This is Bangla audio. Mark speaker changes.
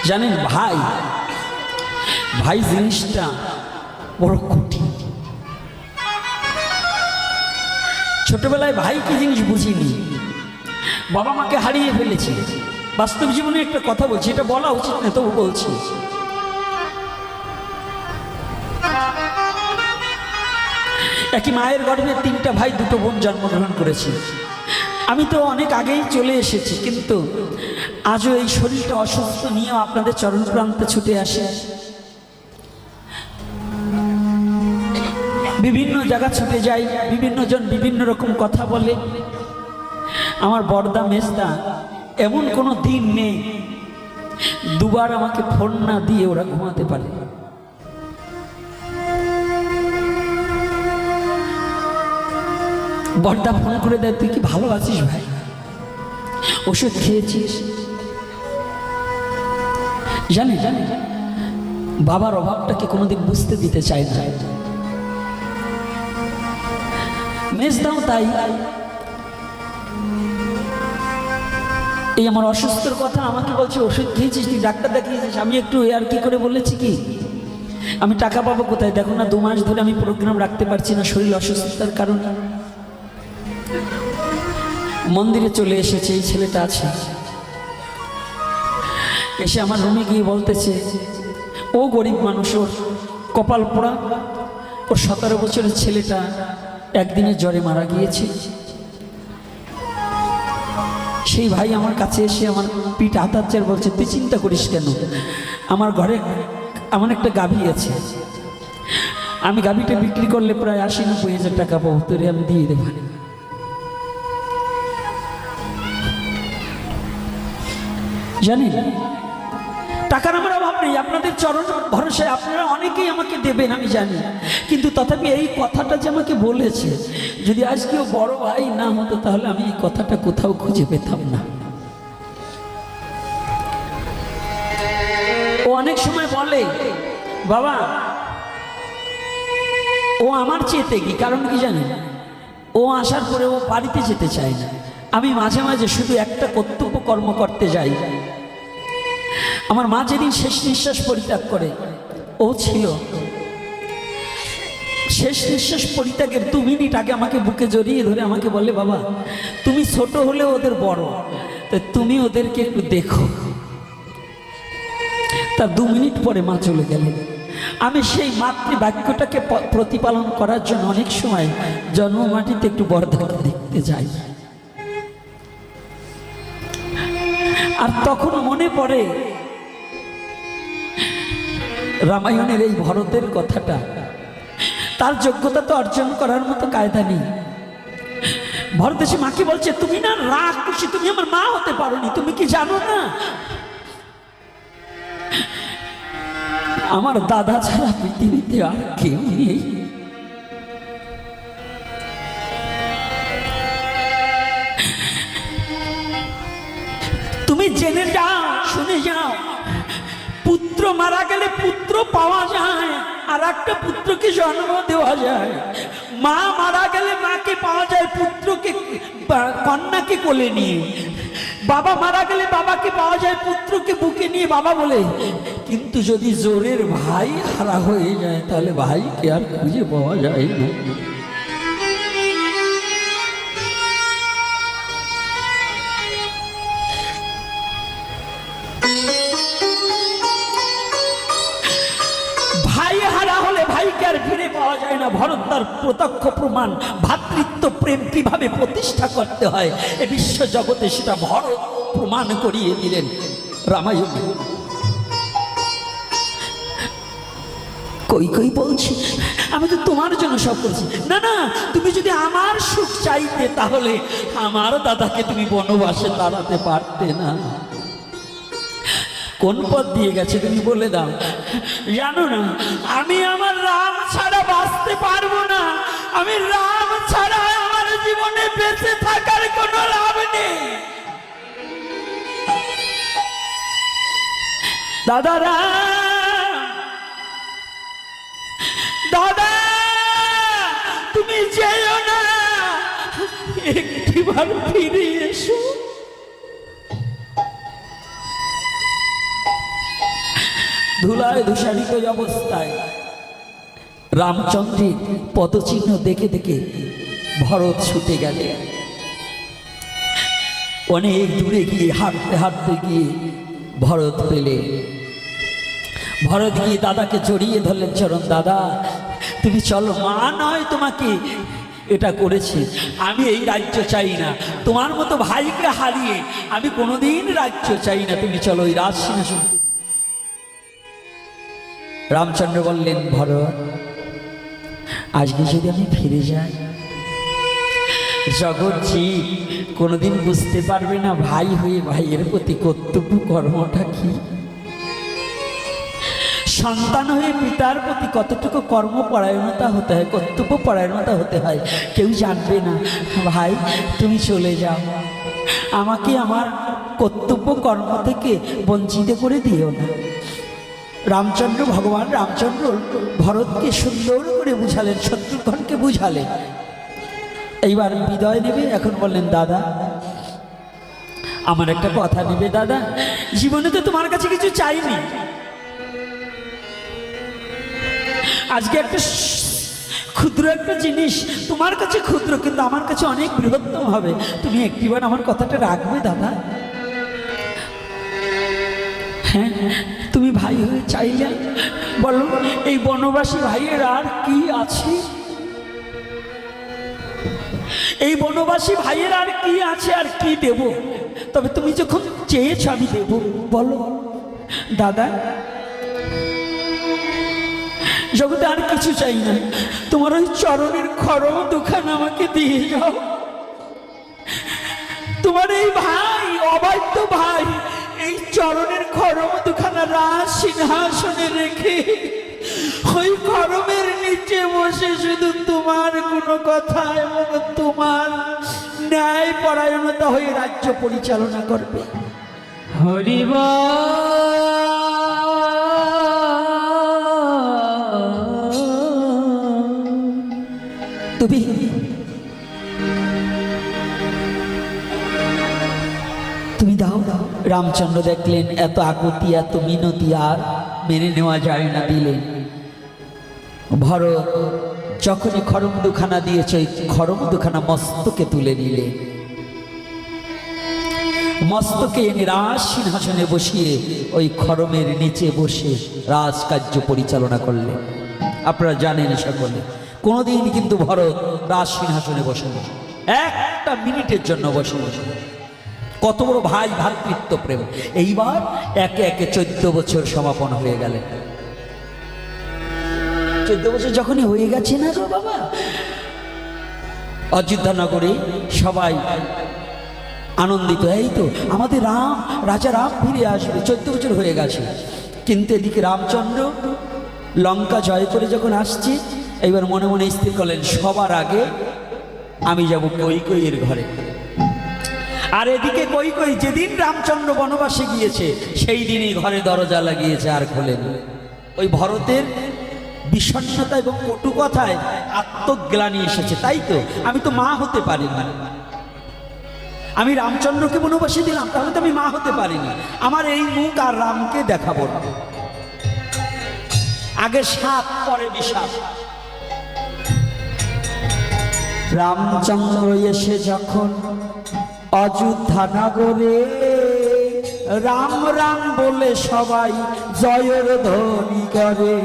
Speaker 1: জানেন ভাই, ভাই জিনিসটা বড় কঠিন। ছোটবেলায় ভাই কি জিনিস বুঝিনি, বাবা মাকে হারিয়ে ফেলেছি। বাস্তব জীবনে একটা কথা বলছি, এটা বলা উচিত না তবু বলছি। একই মায়ের গর্ভে 3টা ভাই 2টো বোন জন্মগ্রহণ করেছি। আমি তো অনেক আগেই চলে এসেছি, কিন্তু আজও এই শরীরটা অসুস্থ নিয়েও আপনাদের চরণ প্রান্তে ছুটে আসে। বিভিন্ন জায়গা ছুটে যাই, বিভিন্ন জন বিভিন্ন রকম কথা বলে। আমার বড়দা মেজদা এমন কোনো দিন নেই দুবার আমাকে ফোন না দিয়ে ওরা ঘুমাতে পারে। বড়দা ফোন করে দেয়, তুই কি ভালো আছিস ভাই, ওষুধ খেয়েছিস? জানি জানি বাবার অভাবটাকে কোনোদিন বুঝতে দিতে চায় না। মেজদাও তাই। এই আমার অসুস্থর কথা আমাকে বলছে, ওষুধ খেয়েছিস, তুই ডাক্তার দেখিয়েছিস? আমি একটু আর কি করে বলেছি কি, আমি টাকা পাবো কোথায়? দেখো না 2 মাস ধরে আমি প্রোগ্রাম রাখতে পারছি না শরীর অসুস্থতার কারণে। মন্দিরে চলে এসেছে এই ছেলেটা আছে, এসে আমার রুমে গিয়ে বলতেছে, ও গরিব মানুষ, ওর কপাল পোড়া, ওর 17 বছরের ছেলেটা একদিনের জ্বরে মারা গিয়েছে। সেই ভাই আমার কাছে এসে আমার পিঠ হাতাচ্চার বলছে, তুই চিন্তা করিস কেন, আমার ঘরে আমার একটা গাভী আছে, আমি গাভীটা বিক্রি করলে প্রায় 80-90 হাজার টাকা পাবো, তোরে আমি দিয়ে দেবো। জানি টাকার আমার অভাব নেই, আপনাদের চরণ ভরসায় আপনারা অনেকেই আমাকে দেবেন আমি জানি, কিন্তু তথাপি এই কথাটা যে আমাকে বলেছে, যদি আজ কেউ বড় ভাই না হতো তাহলে আমি এই কথাটা কোথাও খুঁজে পেতাম না। ও অনেক সময় বলে, বাবা ও আমার চেতে কি, কারণ কি জানি, ও আসার পরে ও বাড়িতে যেতে চায় না। আমি মাঝে মাঝে শুধু একটা কর্তব্য কর্ম করতে যাই। আমার মা যেদিন শেষ নিঃশ্বাস পরিত্যাগ করে, ও ছিল শেষ নিঃশ্বাস পরিত্যাগের 2 মিনিট আগে আমাকে বুকে জড়িয়ে ধরে আমাকে বলে, বাবা তুমি ছোট হলে ওদের বড়, তো তুমি ওদেরকে একটু দেখো। তার 2 মিনিট পরে মা চলে গেলেন। আমি সেই মাতৃবাক্যটাকে প্রতিপালন করার জন্য অনেক সময় জন্মমাটিতে একটু বড়দাকে দেখতে যাই, আর তখন মনে পড়ে রামায়ণের এই ভরতের কথাটা। তার যোগ্যতা তো অর্জন করার মতো কায়দা নেই। ভরত এসে মাকে বলছে, তুমি না রাগ খুশি, তুমি আমার মা হতে পারোনি, তুমি কি জানো না আমার দাদা ছাড়া পৃথিবীতে আর কেউ নেই। তুমি জেনে যাও, শুনে যাও, পুত্র মারা গেলে পুত্র পাওয়া যায়, আর একটা পুত্রকে জন্ম দেওয়া যায়। মা মারা গেলে মাকে পাওয়া যায়, পুত্রকে কন্যাকে কোলে নিয়ে। বাবা মারা গেলে বাবাকে পাওয়া যায়, পুত্রকে বুকে নিয়ে বাবা বলে। কিন্তু যদি জোরের ভাই হারা হয়ে যায় তাহলে ভাইকে আর খুঁজে পাওয়া যায় না। ফিরে পাওয়া যায় না। ভরত তার প্রত্যক্ষ প্রমাণ, ভ্রাতৃত্ব প্রেম কিভাবে প্রতিষ্ঠা করতে হয় এ বিশ্ব জগতে সেটা ভরত প্রমাণ করিয়ে দিলেন রামায়ণ। কই কই বলছি, আমি তো তোমার জন্য সব করছি। না না, তুমি যদি আমার সুখ চাইতে তাহলে আমার দাদাকে তুমি বনবাসে তাড়াতে পারতে না। কোন পথ দিয়ে গেছে তুমি বলে দাও। জানো না, আমি আমার রাম ছাড়া বাঁচতে পারবো না। আমি রাম ছাড়া আমার জীবনে বেঁচে থাকার কোনো লাভ নেই। দাদা রাম, দাদা তুমি যেও না, একটিবার ফিরে এসো। ধুলায় ধূসারিত অবস্থায় রামচন্দ্রের পদচিহ্ন দেখে দেখে ভরত ছুটে গেলে। অনেক দূরে গিয়ে হাঁটতে হাঁটতে গিয়ে ভরত পেলে। ভরত গিয়ে দাদাকে জড়িয়ে ধরলেন, চরণ দাদা তুমি চলো, মা নয় তোমাকে এটা করেছে, আমি এই রাজ্য চাই না, তোমার মতো ভাইকে হারিয়ে আমি কোনোদিন রাজ্য চাই না, তুমি চলো ওই রাজসিংহাসন। রামচন্দ্র বললেন, ভরত আজকে যদি আমি ফিরে যাই, জগৎজি কোনোদিন বুঝতে পারবে না ভাই হয়ে ভাইয়ের প্রতি কর্তব্য কর্মটা কি, সন্তান হয়ে পিতার প্রতি কতটুকু কর্মপরায়ণতা হতে হয়, কর্তব্য পরায়ণতা হতে হয়, কেউ জানবে না। ভাই তুমি চলে যাও, আমাকে আমার কর্তব্য কর্ম থেকে বঞ্চিত করে দিও না। রামচন্দ্র, ভগবান রামচন্দ্র ভরতকে সুন্দর করে বুঝালেন, শত্রুঘ্নকে বুঝালেন। এইবার বিদায় নেবে। এখন বললেন, দাদা আমার একটা কথা নেবে। দাদা জীবনে তো তোমার কাছে কিছু চাইনি, আজকে একটা ক্ষুদ্র একটা জিনিস তোমার কাছে ক্ষুদ্র, কিন্তু আমার কাছে অনেক বৃহত্তম হবে, তুমি একটিবার আমার কথাটা রাখবে দাদা? হ্যাঁ, তুমি ভাই হয়ে চাইলে বলো, এই বনবাসী ভাইয়ের আর কি আছে? এই বনবাসী ভাইয়ের আর কি আছে, আর কি দেব? তবে তুমি যখন চেয়েছ আমি দেব, বলো দাদা। জগতে আর কিছু চাই না, তোমার ওই চরণের খরম দুখানা আমাকে দিয়ে যাও। তোমার এই ভাই, অবাধ্য ভাই, এই চরণের খরম দুখানা রাজ সিংহাসনে রেখে ওই খরমের নিচে বসে শুধু তোমার কোনো কথা এবং তোমার ন্যায় পরায়ণতা হয়ে রাজ্য পরিচালনা করবে।
Speaker 2: হরিবা
Speaker 1: তুমি দাও। রামচন্দ্র দেখলেন এত আকুতি, এত মিনতি আর মেনে নেওয়া যায় না, দিলেন। ভরত যখনই খড়ম দুখানা দিয়েছে, ওই খড়ম দুখানা মস্তকে তুলে নিলে, মস্তকে এনে রাজ সিংহাসনে বসিয়ে ওই খড়মের নিচে বসে রাজকার্য পরিচালনা করলে। আপনারা জানেন সকলে, কোনোদিন কিন্তু ভরত রাজ সিংহাসনে বসে বসে একটা মিনিটের জন্য বসে বসে, কত বড় ভাই ভ্রাতৃত্ব প্রেম। এইবার একে একে 14 বছর সমাপন হয়ে গেলেন। 14 বছর যখনই হয়ে গেছে না গো বাবা, অযোধ্যা নগরে সবাই আনন্দিত, এই তো আমাদের রাম, রাজা রাম ফিরে আসবে, 14 বছর হয়ে গেছে। কিন্তু এদিকে রামচন্দ্র লঙ্কা জয় করে যখন আসছে, এইবার মনে মনে স্থির করলেন, সবার আগে আমি যাব কৈকেয়ীর ঘরে। আর এদিকে কৈকেয়ী যেদিন রামচন্দ্র বনবাসে গিয়েছে, সেই দিনই ঘরে দরজা লাগিয়েছে আর খোলেন। ওই ভরতের বিষণ্ণতা এবং কটু কথায় আত্মগ্লানি এসেছে, তাই তো আমি তো মা হতে পারি না, আমি রামচন্দ্রকে বনবাসে দিলাম, তাহলে তো আমি মা হতে পারিনি, আমার এই মুখ আর রামকে দেখাবো না। আগে সাপ পরে বিষাপ। রামচন্দ্র এসে যখন অযোধ্যা নগরে, রাম রাম বলে সবাই জয়ের ধ্বনি করে।